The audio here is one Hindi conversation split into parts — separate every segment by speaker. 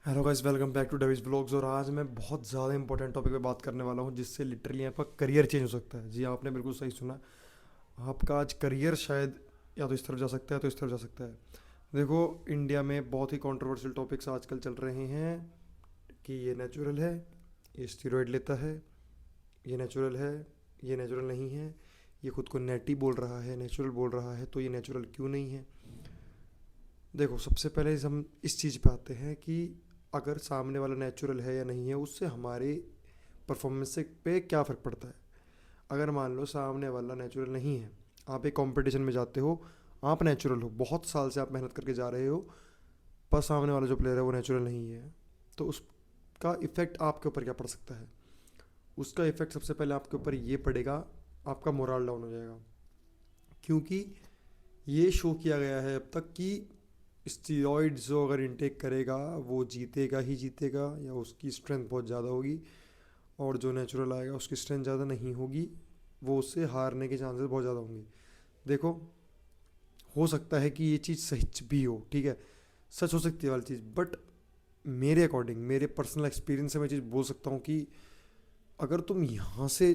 Speaker 1: Hello guys, welcome back to Davis vlogs. और आज मैं बहुत ज़्यादा इंपॉर्टेंट टॉपिक पे बात करने वाला हूँ जिससे लिटरली आपका करियर चेंज हो सकता है। जी हाँ, आपने बिल्कुल सही सुना। आपका आज करियर शायद या तो इस तरफ जा सकता है तो इस तरफ जा सकता है। देखो, इंडिया में बहुत ही कंट्रोवर्शियल टॉपिक्स आजकल चल रहे हैं कि ये नेचुरल है, ये स्टेरॉइड लेता है, ये नेचुरल है, ये नेचुरल नहीं है, ये खुद को नेटी बोल रहा है, नेचुरल बोल रहा है, तो ये नेचुरल क्यों नहीं है। देखो, सबसे पहले हम इस चीज़ पे आते हैं कि अगर सामने वाला नेचुरल है या नहीं है, उससे हमारे परफॉर्मेंस से पे क्या फ़र्क पड़ता है। अगर मान लो सामने वाला नेचुरल नहीं है, आप एक कंपटीशन में जाते हो, आप नेचुरल हो, बहुत साल से आप मेहनत करके जा रहे हो, पर सामने वाला जो प्लेयर है वो नेचुरल नहीं है, तो उसका इफ़ेक्ट आपके ऊपर क्या पड़ सकता है। उसका इफ़ेक्ट सबसे पहले आपके ऊपर ये पड़ेगा, आपका मोरल डाउन हो जाएगा। क्योंकि ये शो किया गया है अब तक कि स्टीरॉइड्स जो अगर इनटेक करेगा वो जीतेगा ही जीतेगा, या उसकी स्ट्रेंथ बहुत ज़्यादा होगी। और जो नेचुरल आएगा उसकी स्ट्रेंथ ज़्यादा नहीं होगी, वो उससे हारने के चांसेस बहुत ज़्यादा होंगे। देखो, हो सकता है कि ये चीज़ सच भी हो, ठीक है, सच हो सकती है वाली चीज़, बट मेरे अकॉर्डिंग, मेरे पर्सनल एक्सपीरियंस से मैं चीज़ बोल सकता हूँ कि अगर तुम यहाँ से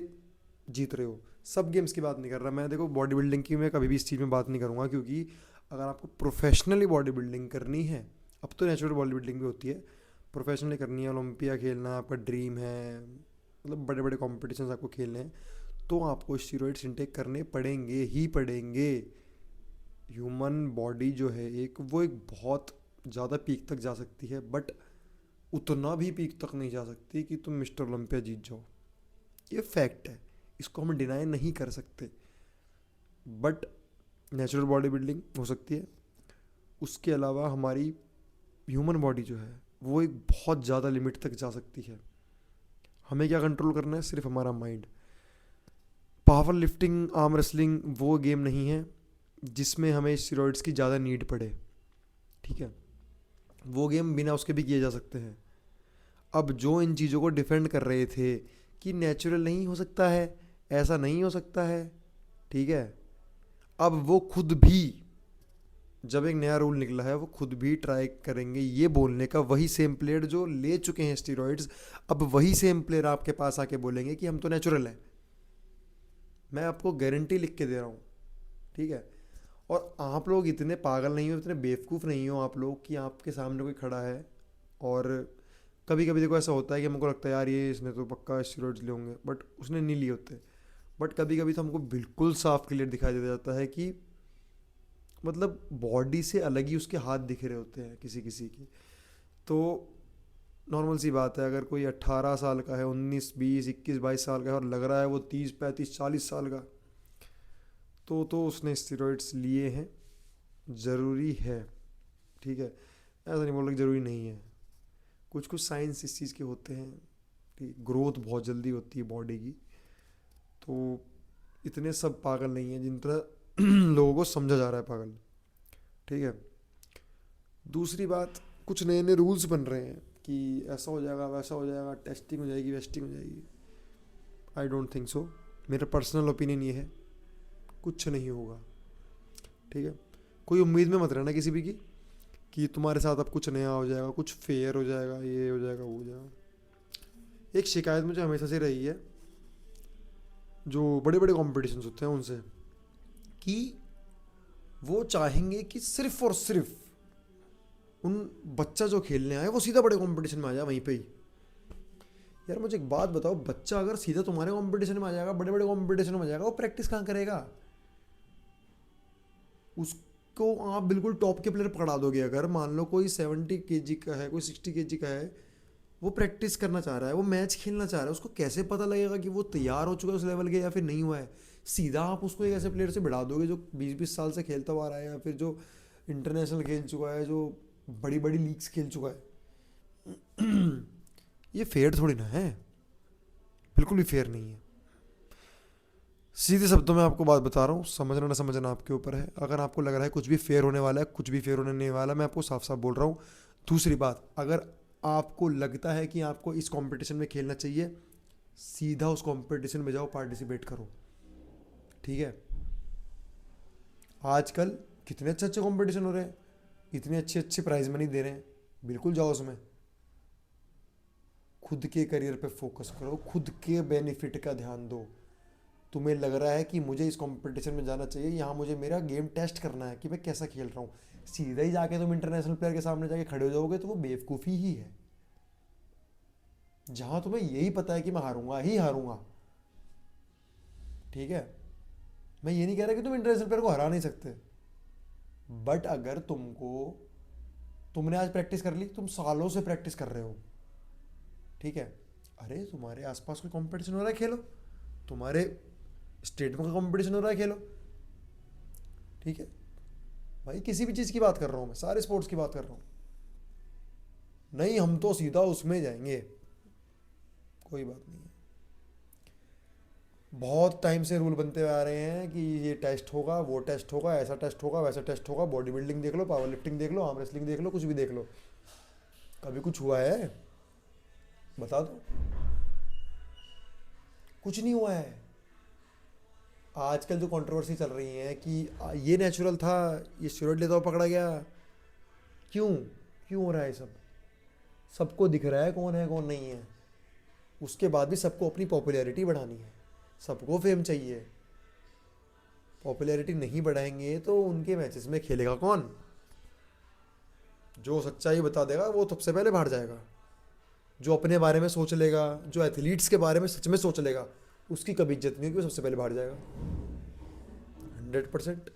Speaker 1: जीत रहे हो, सब गेम्स की बात नहीं कर रहा मैं। देखो, बॉडी बिल्डिंग की मैं कभी भी इस चीज़ में बात नहीं करूँगा, क्योंकि अगर आपको प्रोफेशनली बॉडी बिल्डिंग करनी है, अब तो नेचुरल बॉडी बिल्डिंग भी होती है, प्रोफेशनली करनी है, ओलंपिया खेलना है आपका ड्रीम है, मतलब बड़े बड़े कॉम्पिटिशन आपको खेलने हैं, तो आपको स्टीरॉइड्स इनटेक करने पड़ेंगे ही पड़ेंगे। ह्यूमन बॉडी जो है एक, वो एक बहुत ज़्यादा पीक तक जा सकती है, बट उतना भी पीक तक नहीं जा सकती कि तुम मिस्टर ओलंपिया जीत जाओ। ये फैक्ट है, इसको हम डिनाई नहीं कर सकते। बट नेचुरल बॉडी बिल्डिंग हो सकती है। उसके अलावा हमारी ह्यूमन बॉडी जो है वो एक बहुत ज़्यादा लिमिट तक जा सकती है। हमें क्या कंट्रोल करना है, सिर्फ हमारा mind. Power lifting, arm wrestling वो गेम नहीं है जिसमें हमें स्टेरॉइड्स की ज़्यादा नीड पड़े, ठीक है। वो गेम बिना उसके भी किए जा सकते हैं। अब जो इन चीज़ों को डिफेंड कर रहे थे कि नेचुरल नहीं हो सकता है, ऐसा नहीं हो सकता है, ठीक है, अब वो खुद भी, जब एक नया रूल निकला है, वो खुद भी ट्राई करेंगे ये बोलने का, वही सेम प्लेयर जो ले चुके हैं स्टीरॉइड्स, अब वही सेम प्लेयर आपके पास आके बोलेंगे कि हम तो नेचुरल हैं। मैं आपको गारंटी लिख के दे रहा हूँ, ठीक है। और आप लोग इतने पागल नहीं हो, इतने बेवकूफ़ नहीं हो आप लोग कि आपके सामने कोई खड़ा है और कभी कभी देखो ऐसा होता है कि हमको लगता है यार ये इसने तो पक्का स्टीरॉइड्स लिए होंगे, बट उसने नहीं लिए होते। बट कभी कभी तो हमको बिल्कुल साफ क्लियर दिखाई दे जाता है कि मतलब बॉडी से अलग ही उसके हाथ दिख रहे होते हैं किसी किसी के। तो नॉर्मल सी बात है, अगर कोई 18 साल का है, 19 20 21 22 साल का है और लग रहा है वो 30 35 40 साल का, तो उसने स्टेरॉइड्स लिए हैं, ज़रूरी है, ठीक है। ऐसा नहीं बोल रहा कि ज़रूरी नहीं है, कुछ कुछ साइंस इस चीज़ के होते हैं, ठीक, ग्रोथ बहुत जल्दी होती है बॉडी की। तो इतने सब पागल नहीं है जिन तरह लोगों को समझा जा रहा है पागल, ठीक है। दूसरी बात, कुछ नए नए रूल्स बन रहे हैं कि ऐसा हो जाएगा, वैसा हो जाएगा, टेस्टिंग हो जाएगी, वेस्टिंग हो जाएगी। I don't think so. मेरा पर्सनल ओपिनियन ये है, कुछ नहीं होगा, ठीक है। कोई उम्मीद में मत रहना किसी भी की कि तुम्हारे साथ अब कुछ नया हो जाएगा, कुछ फेयर हो जाएगा, ये हो जाएगा, वो हो जाएगा। एक शिकायत मुझे हमेशा से रही है जो बड़े बड़े कॉम्पिटिशन होते हैं उनसे, कि वो चाहेंगे कि सिर्फ और सिर्फ उन बच्चा जो खेलने आए वो सीधा बड़े कंपटीशन में आ जाए वहीं पे ही। यार मुझे एक बात बताओ, बच्चा अगर सीधा तुम्हारे कंपटीशन में आ जाएगा, बड़े बड़े कंपटीशन में आ जाएगा, वो प्रैक्टिस कहाँ करेगा। उसको आप बिल्कुल टॉप के प्लेयर पकड़ा दोगे, अगर मान लो कोई 70 kg का है, कोई 60 kg का है, वो प्रैक्टिस करना चाह रहा है, वो मैच खेलना चाह रहा है, उसको कैसे पता लगेगा कि वो तैयार हो चुका है उस लेवल के या फिर नहीं हुआ है। सीधा आप उसको एक ऐसे प्लेयर से बढ़ा दोगे जो 20 20 साल से खेलता हुआ आ रहा है, या फिर जो इंटरनेशनल खेल चुका है, जो बड़ी बड़ी लीग्स खेल चुका है। ये फेयर थोड़ी ना है, बिल्कुल भी फेयर नहीं है। सीधे शब्दों में आपको बात बता रहा हूँ, समझना ना समझना आपके ऊपर है। अगर आपको लग रहा है कुछ भी फेयर होने वाला है, कुछ भी फेयर होने नहीं वाला, मैं आपको साफ साफ बोल रहा हूँ। दूसरी बात, अगर आपको लगता है कि आपको इस कंपटीशन में खेलना चाहिए, सीधा उस कंपटीशन में जाओ, पार्टिसिपेट करो, ठीक है। आजकल कितने अच्छे अच्छे कंपटीशन हो रहे हैं, इतने अच्छे अच्छे प्राइज मनी दे रहे हैं, बिल्कुल जाओ उसमें, खुद के करियर पे फोकस करो, खुद के बेनिफिट का ध्यान दो। तुम्हें लग रहा है कि मुझे इस कंपटीशन में जाना चाहिए, यहाँ मुझे मेरा गेम टेस्ट करना है कि मैं कैसा खेल रहा हूँ, सीधा ही जाके तुम इंटरनेशनल प्लेयर के सामने जाके खड़े हो जाओगे तो वो बेवकूफ़ी ही है। जहाँ तुम्हें यही पता है कि मैं हारूंगा ही हारूंगा, ठीक है। मैं ये नहीं कह रहा कि तुम इंटरनेशनल प्लेयर को हरा नहीं सकते, बट अगर तुमने आज प्रैक्टिस कर ली, तुम सालों से प्रैक्टिस कर रहे हो, ठीक है। अरे तुम्हारे आसपास कोई कंपटीशन हो रहा है, खेलो। तुम्हारे स्टेट में कोई कंपटीशन हो रहा है, खेलो, ठीक है। भाई किसी भी चीज़ की बात कर रहा हूँ मैं, सारे स्पोर्ट्स की बात कर रहा हूँ। नहीं हम तो सीधा उसमें जाएंगे, कोई बात नहीं है। बहुत टाइम से रूल बनते हुए आ रहे हैं कि ये टेस्ट होगा, वो टेस्ट होगा, ऐसा टेस्ट होगा, वैसा टेस्ट होगा। बॉडी बिल्डिंग देख लो, पावर लिफ्टिंग देख लो, आर्म रेसलिंग देख लो, कुछ भी देख लो। कभी कुछ हुआ है? बता दो। कुछ नहीं हुआ है। आजकल जो कंट्रोवर्सी चल रही है कि ये नेचुरल था, ये स्टेरॉइड लेता हुआ पकड़ा गया, क्यों क्यों हो रहा है? सबको दिख रहा है कौन है कौन नहीं है। उसके बाद भी सबको अपनी पॉपुलैरिटी बढ़ानी है, सबको फेम चाहिए। पॉपुलैरिटी नहीं बढ़ाएंगे तो उनके मैचेस में खेलेगा कौन? जो सच्चाई बता देगा वो सबसे पहले बाहर जाएगा। जो अपने बारे में सोच लेगा, जो एथलीट्स के बारे में सच में सोच लेगा, उसकी कभी इज्जत नहीं होगी, वो सबसे पहले बाहर जाएगा। 100%।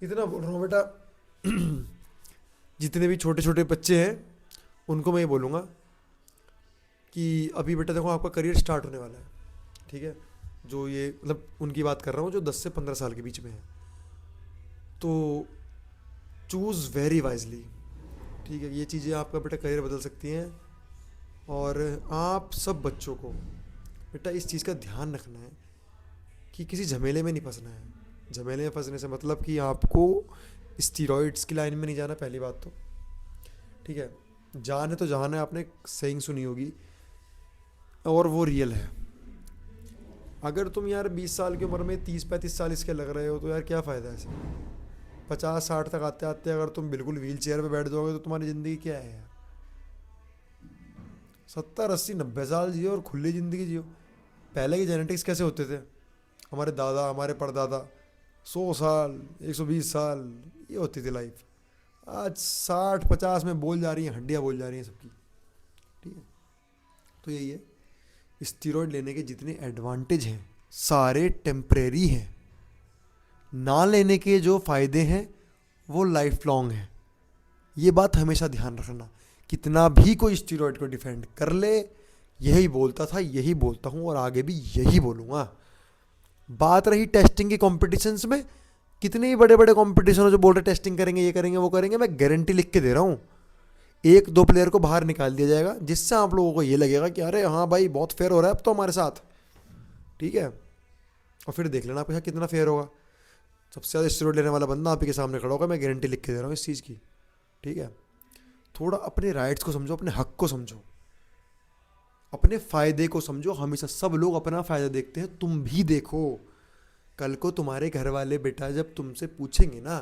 Speaker 1: इतना बोल रहा हूँ बेटा। जितने भी छोटे छोटे बच्चे हैं उनको मैं ये बोलूँगा कि अभी बेटा देखो आपका करियर स्टार्ट होने वाला है, ठीक है। जो ये मतलब उनकी बात कर रहा हूँ जो 10 से 15 साल के बीच में है, तो चूज़ वेरी वाइजली, ठीक है। ये चीज़ें आपका बेटा करियर बदल सकती हैं। और आप सब बच्चों को बेटा इस चीज़ का ध्यान रखना है कि किसी झमेले में नहीं फंसना है। झमेले में फंसने से मतलब कि आपको स्टीरॉइड्स की लाइन में नहीं जाना, पहली बात तो, ठीक है। जान है तो जान है, आपने सेइंग सुनी होगी और वो रियल है। अगर तुम यार 20 साल की उम्र में 30-35 साल इसके लग रहे हो तो यार क्या फ़ायदा है ऐसे। 50-60 तक आते आते अगर तुम बिल्कुल व्हील चेयर पर बैठ जाओगे तो तुम्हारी ज़िंदगी क्या है यार। 70-80-90 साल जियो और खुली ज़िंदगी जियो। पहले के जेनेटिक्स कैसे होते थे? हमारे दादा, हमारे परदादा 100 साल, 120 साल ये होती थी लाइफ। आज 60-50 में बोल जा रही हैं, हड्डियाँ बोल जा रही हैं सबकी, ठीक है। तो यही है, स्टीरॉयड लेने के जितने एडवांटेज हैं सारे टेम्परेरी हैं, ना लेने के जो फ़ायदे हैं वो लाइफ लॉन्ग हैं। ये बात हमेशा ध्यान रखना। कितना भी कोई स्टीरॉयड को डिफेंड कर ले, यही बोलता था, यही बोलता हूँ और आगे भी यही बोलूँगा। बात रही टेस्टिंग के कॉम्पिटिशन्स में, कितने ही बड़े बड़े कॉम्पिटिशन हो जो बोल रहे टेस्टिंग करेंगे, ये करेंगे, वो करेंगे, मैं गारंटी लिख के दे रहा हूँ 1-2 प्लेयर को बाहर निकाल दिया जाएगा जिससे आप लोगों को ये लगेगा कि अरे हाँ भाई बहुत फेयर हो रहा है अब तो हमारे साथ, ठीक है। और फिर देख लेना आपके साथ कितना फेयर होगा। सबसे ज़्यादा स्टेरॉइड लेने वाला बंदा आप ही के सामने खड़ा होगा, मैं गारंटी लिख के दे रहा हूँ इस चीज़ की, ठीक है। थोड़ा अपने राइट्स को समझो, अपने हक को समझो, अपने फ़ायदे को समझो। हमेशा सब लोग अपना फ़ायदा देखते हैं, तुम भी देखो। कल को तुम्हारे घर वाले बेटा जब तुमसे पूछेंगे ना,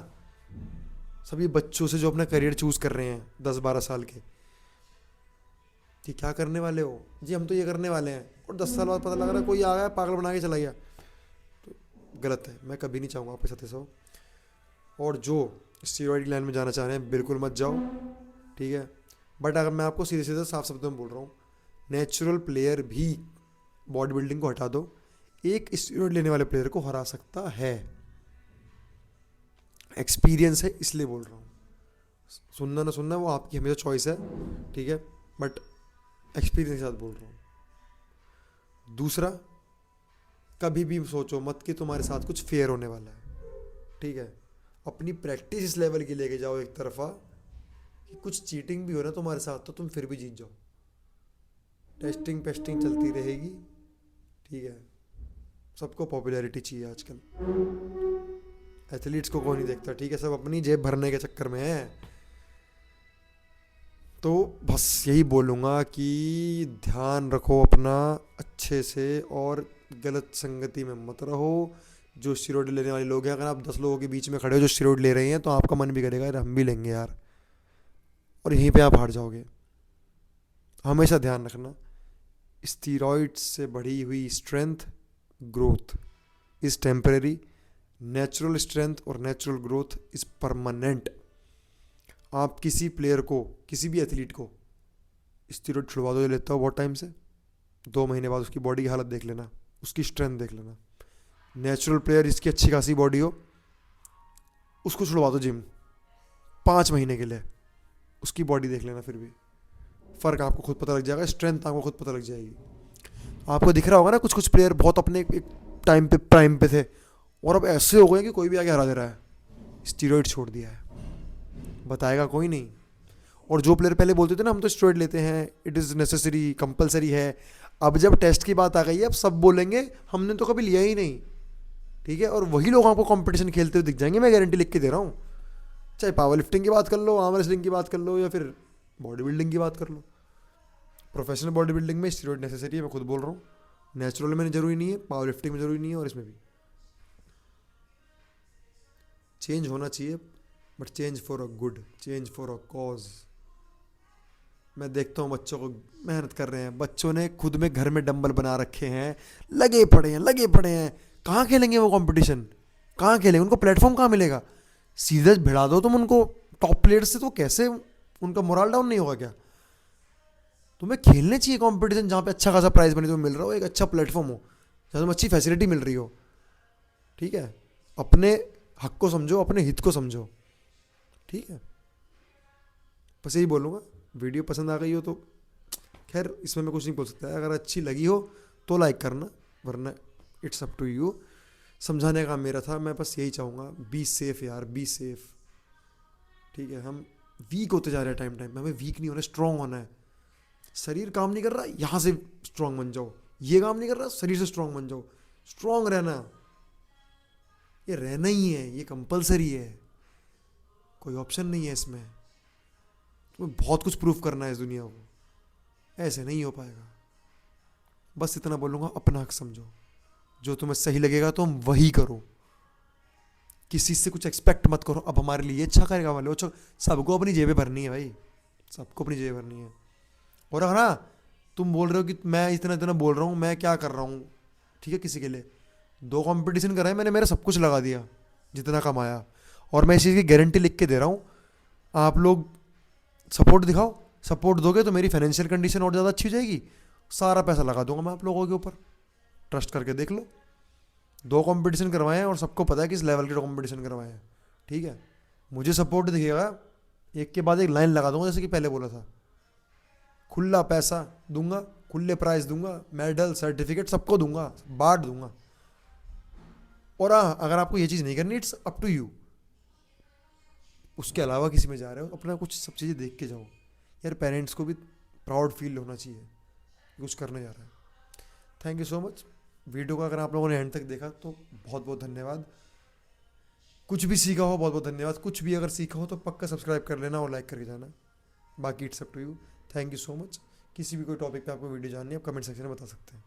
Speaker 1: सभी बच्चों से जो अपना करियर चूज़ कर रहे हैं 10-12 साल के, कि क्या करने वाले हो जी, हम तो ये करने वाले हैं, और 10 साल बाद पता लग रहा है कोई आ गया पागल बना के चला गया, तो गलत है। मैं कभी नहीं चाहूँगा आपके साथ ऐसा हो। और जो स्टीरॉयड की लाइन में जाना चाह रहे हैं बिल्कुल मत जाओ, ठीक है। बट अगर मैं आपको सीधे सीधे साफ शब्दों में बोल रहा हूँ, नेचुरल प्लेयर भी बॉडी बिल्डिंग को हटा दो, एक स्टीरॉयड लेने वाले प्लेयर को हरा सकता है। एक्सपीरियंस है इसलिए बोल रहा हूँ, सुनना ना सुनना वो आपकी हमेशा चॉइस है, ठीक है। बट एक्सपीरियंस के साथ बोल रहा हूँ। दूसरा, कभी भी सोचो मत कि तुम्हारे साथ कुछ फेयर होने वाला है, ठीक है। अपनी प्रैक्टिस इस लेवल की लेके जाओ एक तरफा कि कुछ चीटिंग भी हो ना तुम्हारे साथ तो तुम फिर भी जीत जाओ। टेस्टिंग पेस्टिंग चलती रहेगी, ठीक है। सबको पॉपुलैरिटी चाहिए आजकल, एथलीट्स को कौन नहीं देखता, ठीक है। सब अपनी जेब भरने के चक्कर में है। तो बस यही बोलूँगा कि ध्यान रखो अपना अच्छे से, और गलत संगति में मत रहो। जो स्टेरॉइड लेने वाले लोग हैं, अगर आप 10 लोगों के बीच में खड़े हो जो स्टेरॉइड ले रहे हैं, तो आपका मन भी करेगा यार हम भी लेंगे यार, और यहीं पे आप हार जाओगे। हमेशा ध्यान रखना, स्टीरॉइड्स से बढ़ी हुई strength, growth is temporary, natural strength और नेचुरल ग्रोथ इज़ परमानेंट। आप किसी प्लेयर को, किसी भी एथलीट को स्टीरॉइड छुड़वा दो, लेता हो बहुत टाइम से, 2 महीने बाद उसकी बॉडी की हालत देख लेना, उसकी स्ट्रेंथ देख लेना। नेचुरल प्लेयर जिसकी अच्छी खासी बॉडी हो, उसको छुड़वा दो जिम 5 महीने के लिए, उसकी बॉडी देख लेना, फिर भी फ़र्क आपको खुद पता लग जाएगा, स्ट्रेंथ आपको खुद पता लग जाएगी। आपको दिख रहा होगा ना, कुछ कुछ प्लेयर बहुत अपने एक टाइम पे प्राइम पे थे और अब ऐसे हो गए कि कोई भी आगे हरा दे रहा है, स्टीरॉइड छोड़ दिया है, बताएगा कोई नहीं। और जो प्लेयर पहले बोलते थे ना हम तो स्टेरॉइड लेते हैं, इट इज़ नेसेसरी, कंपलसरी है, अब जब टेस्ट की बात आ गई है अब सब बोलेंगे हमने तो कभी लिया ही नहीं, ठीक है। और वही लोग आपको कंपटीशन खेलते हुए दिख जाएंगे, मैं गारंटी लिख के दे रहा हूँ। चाहे पावर लिफ्टिंग की बात कर लो, आर्म रेसलिंग की बात कर लो, या फिर बॉडी बिल्डिंग की बात कर लो। प्रोफेशनल बॉडी बिल्डिंग में स्टेरॉइड नेसेसरी है, मैं खुद बोल रहा हूँ। नेचुरल में ज़रूरी नहीं है, पावर लिफ्टिंग में ज़रूरी नहीं है, और इसमें भी चेंज होना चाहिए, but change for a good, change for a cause. मैं देखता हूँ बच्चों को मेहनत कर रहे हैं, बच्चों ने खुद में घर में डंबल बना रखे हैं, लगे पड़े हैं, लगे पड़े हैं। कहाँ खेलेंगे वो कंपटीशन, कहाँ खेलेंगे, उनको प्लेटफॉर्म कहाँ मिलेगा। सीधे भिड़ा दो तुम उनको टॉप प्लेयर्स से, तो कैसे उनका मोरल डाउन नहीं होगा क्या। तुम्हें खेलने चाहिए कंपटीशन जहाँ पे अच्छा खासा प्राइज मनी तुम्हें मिल रहा हो, एक अच्छा प्लेटफॉर्म हो, जहाँ तुम्हें अच्छी फैसिलिटी मिल रही हो, ठीक है। अपने हक को समझो, अपने हित को समझो, ठीक है। बस यही बोलूँगा। वीडियो पसंद आ गई हो तो खैर इसमें मैं कुछ नहीं बोल सकता, अगर अच्छी लगी हो तो लाइक करना, वरना इट्स अप टू यू। समझाने का मेरा था, मैं बस यही चाहूँगा, बी सेफ यार, बी सेफ, ठीक है। हम वीक होते जा रहे हैं टाइम टाइम पे, हमें वीक नहीं होना, स्ट्रांग होना है। शरीर काम नहीं कर रहा, यहाँ से स्ट्रांग बन जाओ, ये काम नहीं कर रहा, शरीर से स्ट्रांग बन जाओ। स्ट्रांग रहना, ये रहना ही है, ये कंपलसरी है, कोई ऑप्शन नहीं है इसमें। तुम्हें बहुत कुछ प्रूफ करना है इस दुनिया को, ऐसे नहीं हो पाएगा। बस इतना बोलूँगा, अपना हक समझो, जो तुम्हें सही लगेगा तुम वही करो, किसी से कुछ एक्सपेक्ट मत करो। अब हमारे लिए अच्छा करेगा वाले, अच्छा, सबको अपनी जेबें भरनी है भाई, सबको अपनी जेबें भरनी है। और अगर हाँ तुम बोल रहे हो कि मैं इतना इतना बोल रहा हूँ, मैं क्या कर रहा हूँ, ठीक है, किसी के लिए 2 कंपटीशन कराए मैंने, मेरा सब कुछ लगा दिया जितना कमाया, और मैं इस चीज़ की गारंटी लिख के दे रहा हूँ। आप लोग सपोर्ट दिखाओ, सपोर्ट दोगे तो मेरी फाइनेंशियल कंडीशन और ज़्यादा अच्छी हो जाएगी, सारा पैसा लगा दूंगा मैं आप लोगों के ऊपर, ट्रस्ट करके देख लो। 2 कंपटीशन करवाए हैं और सबको पता है किस लेवल के 2 कंपटीशन करवाए हैं, ठीक है। मुझे सपोर्ट दिखेगा, एक के बाद एक लाइन लगा दूंगा, जैसे कि पहले बोला था, खुला पैसा दूंगा, खुले प्राइज दूंगा, मेडल सर्टिफिकेट सबको दूंगा, बांट दूंगा। और हाँ, अगर आपको ये चीज़ नहीं करनी, इट्स अप टू यू, उसके अलावा किसी में जा रहे हो अपना कुछ सब चीज़ें देख के जाओ यार। पेरेंट्स को भी प्राउड फील होना चाहिए कि कुछ करने जा रहा है। Thank you so much. Video को अगर आप लोगों ने एंड तक देखा तो बहुत बहुत धन्यवाद। कुछ भी सीखा हो बहुत बहुत धन्यवाद, कुछ भी अगर सीखा हो तो पक्का सब्सक्राइब कर लेना और लाइक करके जाना। बाकी it's up to you. Thank you so much. किसी भी कोई टॉपिक पे आपको वीडियो जाननी है आप कमेंट सेक्शन में बता सकते हैं।